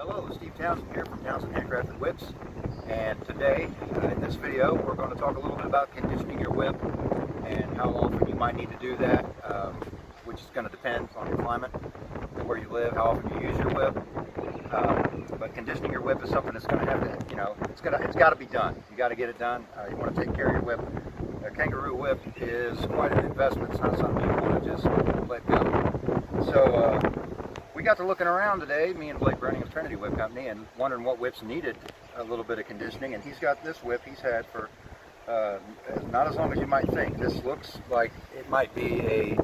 Hello, Steve Townsend here from Townsend Handcrafted Whips, and today in this video we're going to talk a little bit about conditioning your whip and how often you might need to do that, which is going to depend on your climate, where you live, how often you use your whip. But conditioning your whip is something that's going to have to, it's got to be done. You got to get it done. You want to take care of your whip. A kangaroo whip is quite an investment. It's not something you want to just let go. So we got to looking around today, me and Blake Bruning of Trinity Whip Company, and wondering what whips needed a little bit of conditioning. And he's got this whip he's had for not as long as you might think. This looks like it might be a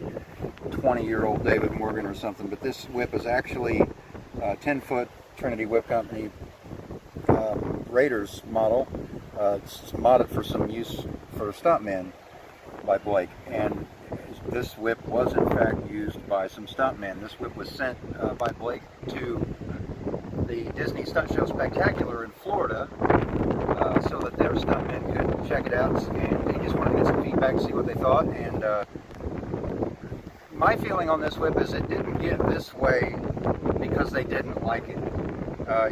20-year-old David Morgan or something, but this whip is actually a 10-foot Trinity Whip Company Raiders model. It's modded for some use for stuntmen by Blake, and this whip was in fact used by some stuntmen. This whip was sent by Blake to the Disney Stunt Show Spectacular in Florida so that their stuntmen could check it out, and he just wanted to get some feedback, see what they thought. And my feeling on this whip is it didn't get this way because they didn't like it.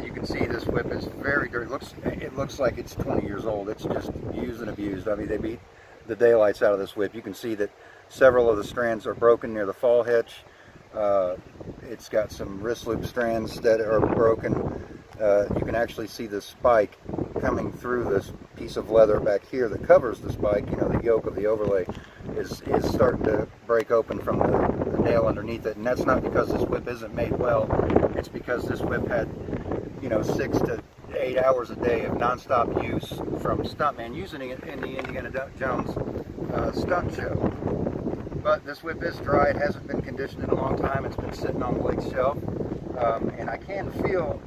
You can see this whip is very dirty. It looks like it's 20 years old. It's just used and abused. I mean, they beat the daylights out of this whip. You can see that several of the strands are broken near the fall hitch. It's got some wrist loop strands that are broken. You can actually see the spike coming through this piece of leather back here that covers the spike. The yoke of the overlay is starting to break open from the nail underneath it, and that's not because this whip isn't made well. It's because this whip had 6 to 8 hours a day of non-stop use from stuntmen using it in the Indiana Jones stunt show. But this whip is dry. It hasn't been conditioned in a long time. It's been sitting on Blake's shelf, and I can feel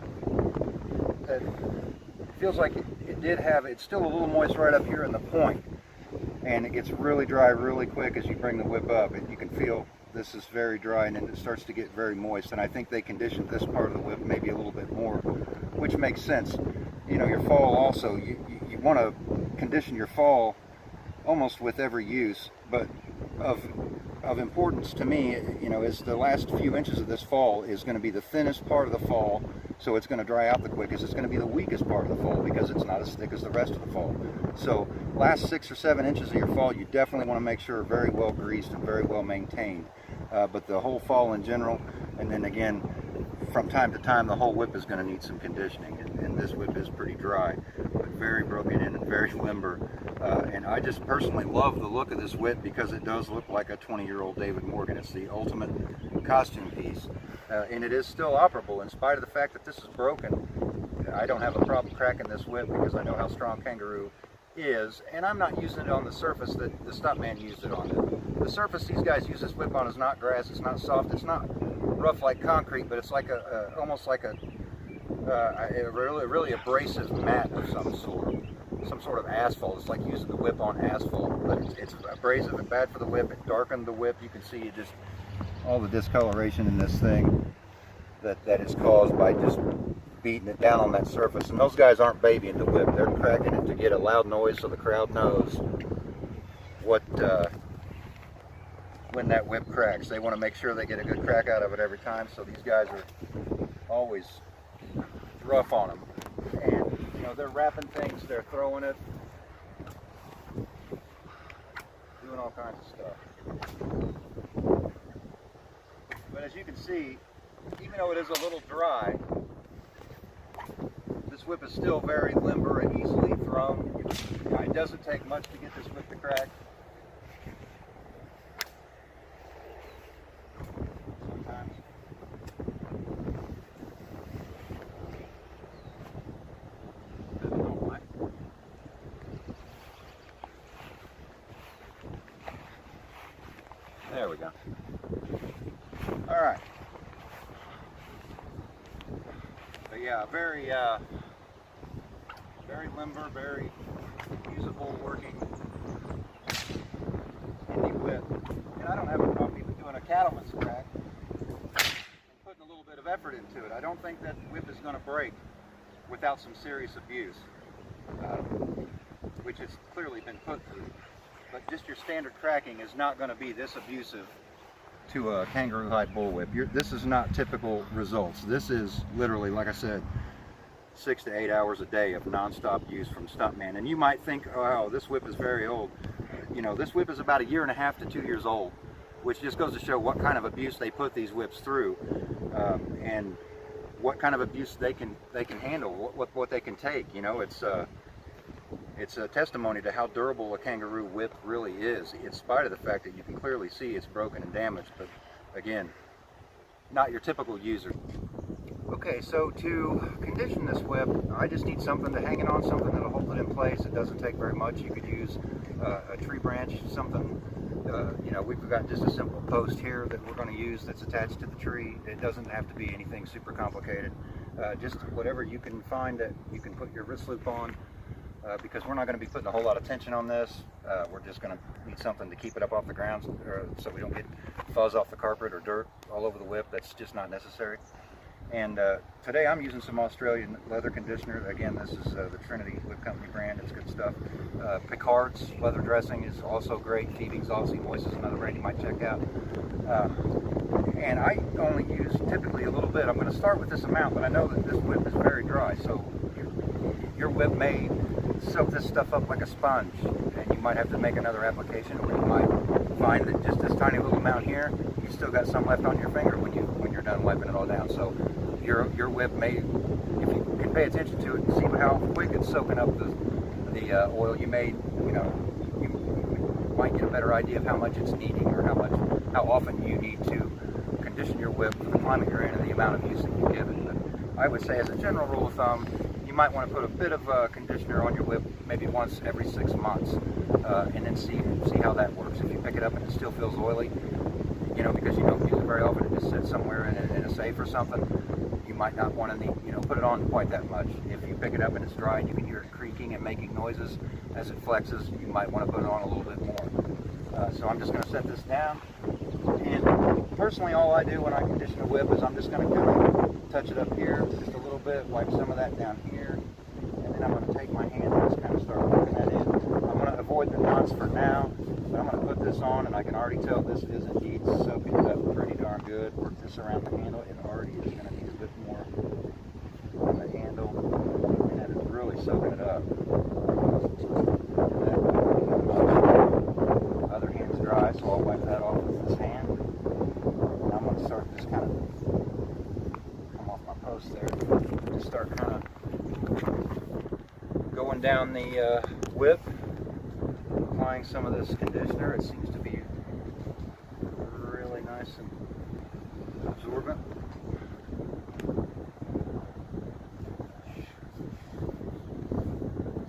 that it feels like it did have, it's still a little moist right up here in the point, and it gets really dry really quick as you bring the whip up. You can feel this is very dry, and then it starts to get very moist, and I think they conditioned this part of the whip maybe a little bit more, which makes sense. Your fall also, you want to condition your fall almost with every use, but of importance to me, is the last few inches of this fall is going to be the thinnest part of the fall, so it's going to dry out the quickest. It's going to be the weakest part of the fall because it's not as thick as the rest of the fall. So last 6 or 7 inches of your fall, you definitely want to make sure are very well greased and very well maintained. But the whole fall in general, and then again, from time to time, the whole whip is going to need some conditioning, and this whip is pretty dry, but very broken in and very limber. And I just personally love the look of this whip because it does look like a 20-year-old David Morgan. It's the ultimate costume piece, and it is still operable in spite of the fact that this is broken. I don't have a problem cracking this whip because I know how strong Kangaroo is, and I'm not using it on the surface that the stuntman used it on. The surface these guys use this whip on is not grass, it's not soft, it's not rough like concrete, but it's like almost like a really abrasive mat of some sort of asphalt. It's like using the whip on asphalt, but it's abrasive and bad for the whip. It darkened the whip. You can see just all the discoloration in this thing that is caused by just beating it down on that surface. And those guys aren't babying the whip. They're cracking it to get a loud noise so the crowd knows what when that whip cracks. They want to make sure they get a good crack out of it every time, so these guys are always rough on them. And they're wrapping things, they're throwing it, doing all kinds of stuff. But as you can see, even though it is a little dry, this whip is still very limber and easily thrown. It doesn't take much to get this whip to crack. Sometimes. There we go. All right. But yeah, very limber, very usable working indie whip. And I don't have a problem even doing a cattleman's crack and putting a little bit of effort into it. I don't think that whip is going to break without some serious abuse, which has clearly been put through. But just your standard cracking is not going to be this abusive to a kangaroo hide bullwhip. This is not typical results. This is literally, like I said, 6 to 8 hours a day of non-stop use from Stuntman. And you might think, oh, this whip is very old. You know, this whip is about 1.5 to 2 years old, which just goes to show what kind of abuse they put these whips through, and what kind of abuse they can handle, what they can take. You know, it's a testimony to how durable a kangaroo whip really is, in spite of the fact that you can clearly see it's broken and damaged. But again, not your typical user. Okay, so to condition this whip, I just need something to hang it on, something that'll hold it in place. It doesn't take very much. You could use a tree branch, something, you know, we've got just a simple post here that we're going to use that's attached to the tree. It doesn't have to be anything super complicated. Just whatever you can find that you can put your wrist loop on, because we're not going to be putting a whole lot of tension on this. We're just going to need something to keep it up off the ground, so we don't get fuzz off the carpet or dirt all over the whip. That's just not necessary. And today I'm using some Australian leather conditioner. Again, this is the Trinity Whip Company brand. It's good stuff. Picard's leather dressing is also great. Phoebe's Aussie Moist is another brand you might check out. And I only use typically a little bit. I'm going to start with this amount, but I know that this whip is very dry, so your whip may soak this stuff up like a sponge, and you might have to make another application, or you might find that just this tiny little amount here, you still got some left on your finger when you're done wiping it all down. So your whip may, if you can pay attention to it and see how quick it's soaking up the oil, you may, you know, you might get a better idea of how much it's needing, or how often you need to condition your whip for the climate you're in and the amount of use that you give it. But I would say, as a general rule of thumb, you might want to put a bit of conditioner on your whip maybe once every 6 months, and then see how that works. If you pick it up and it still feels oily, you know, because you don't use it very often, it just sits somewhere in a safe or something, you might not want to, you know, put it on quite that much. If you pick it up and it's dry and you can hear it creaking and making noises as it flexes, you might want to put it on a little bit more. So I'm just going to set this down. And personally, all I do when I condition a whip is I'm just going to kind of touch it up here just a little bit, wipe some of that down here, and then I'm going to take my hand and just kind of start working that in. I'm going to avoid the knots for now, but I'm going to put this on, and I can already tell this is indeed soaking it up pretty darn good. Work this around the handle. It already is going to need a bit more on the handle, and it is really soaking it up. Other hand's dry, so I'll wipe that off with this hand. And I'm going to start just kind of come off my post there. Just start kind of going down the whip, applying some of this conditioner. It seems to be really nice and absorbent.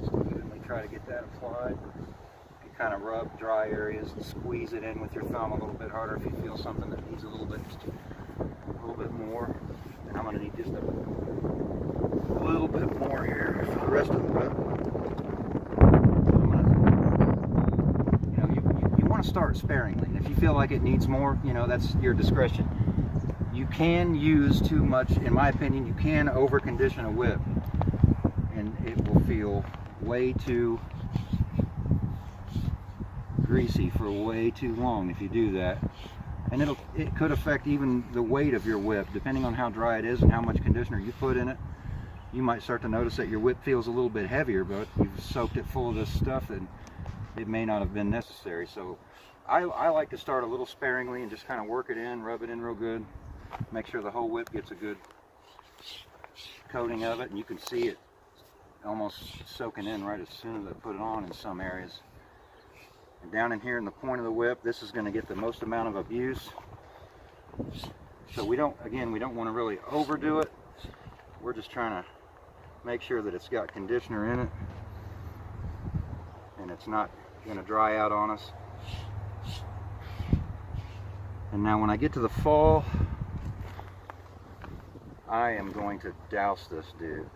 Just evenly try to get that applied. Kind of rub dry areas and squeeze it in with your thumb a little bit harder if you feel something that needs a little bit more. And I'm going to need just a little bit more here for the rest of the whip. You want to start sparingly. And if you feel like it needs more, you know, that's your discretion. You can use too much, in my opinion. You can over condition a whip, and it will feel way too greasy for way too long if you do that, and it could affect even the weight of your whip, depending on how dry it is and how much conditioner you put in it. You might start to notice that your whip feels a little bit heavier, but you've soaked it full of this stuff and it may not have been necessary. So I like to start a little sparingly and just kind of work it in, rub it in real good, make sure the whole whip gets a good coating of it, and you can see it almost soaking in right as soon as I put it on in some areas. And down in here in the point of the whip, this is going to get the most amount of abuse. So we don't want to really overdo it. We're just trying to make sure that it's got conditioner in it and it's not going to dry out on us. And now when I get to the fall, I am going to douse this dude.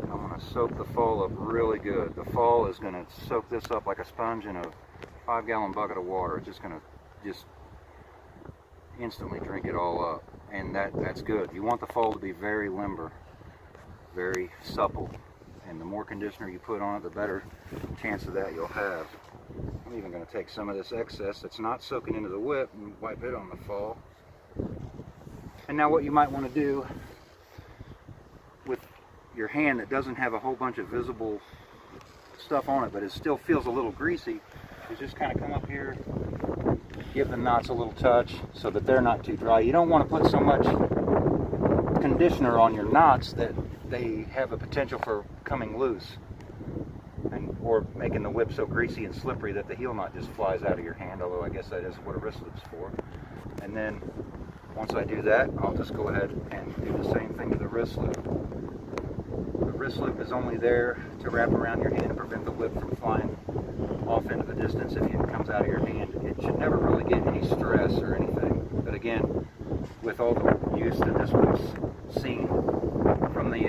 I'm going to soak the fall up really good. The fall is going to soak this up like a sponge in a 5-gallon bucket of water. It's just going to just instantly drink it all up, and that's good. You want the fall to be very limber, very supple, And the more conditioner you put on it, the better chance of that you'll have. I'm even going to take some of this excess that's not soaking into the whip and wipe it on the fall. And now what you might want to do with your hand that doesn't have a whole bunch of visible stuff on it, but it still feels a little greasy, is just kind of come up here, give the knots a little touch so that they're not too dry. You don't want to put so much conditioner on your knots that they have a potential for coming loose or making the whip so greasy and slippery that the heel knot just flies out of your hand, although I guess that is what a wrist loop's for. And then once I do that, I'll just go ahead and do the same thing to the wrist loop. The wrist loop is only there to wrap around your hand and prevent the whip from flying off into the distance if it comes out of your hand. It should never really get any stress or anything. But again, with all the use that this whip's seen from the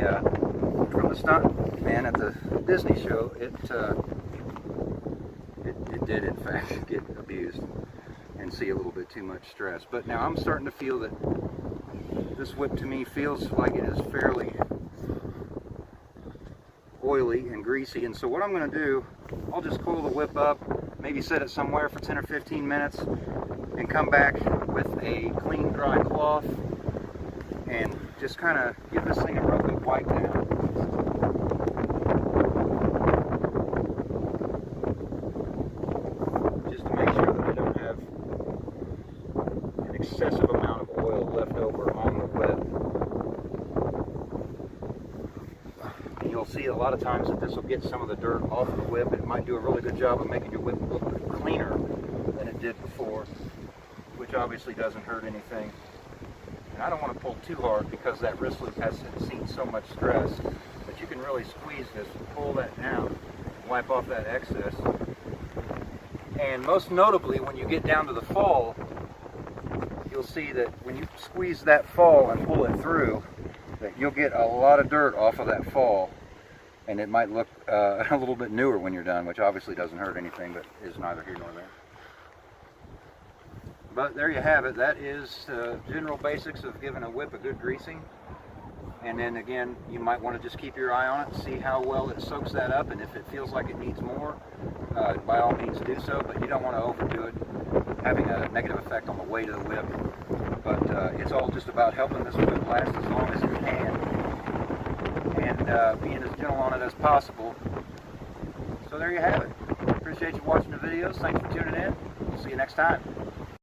stunt man at the Disney show, it did in fact get abused and see a little bit too much stress. But now I'm starting to feel that this whip to me feels like it is fairly oily and greasy, and so what I'm going to do, I'll just coil the whip up, maybe set it somewhere for 10 or 15 minutes and come back with a clean dry cloth and just kind of give this thing a real good wipe down. Just to make sure that I don't have an excessive amount of oil left over on the whip. And you'll see a lot of times that this will get some of the dirt off of the whip. It might do a really good job of making your whip look cleaner than it did before, which obviously doesn't hurt anything. And I don't want to pull too hard because that wrist loop hasn't seen so much stress, but you can really squeeze this and pull that down, wipe off that excess. And most notably, when you get down to the fall, you'll see that when you squeeze that fall and pull it through, that you'll get a lot of dirt off of that fall, and it might look a little bit newer when you're done, which obviously doesn't hurt anything, but is neither here nor there. But there you have it. That is general basics of giving a whip a good greasing. And then again, you might want to just keep your eye on it and see how well it soaks that up, and if it feels like it needs more, by all means do so, but you don't want to overdo it, having a negative effect on the weight of the whip. But it's all just about helping this whip last as long as it can, and being as gentle on it as possible. So there you have it. Appreciate you watching the videos. Thanks for tuning in. We'll see you next time.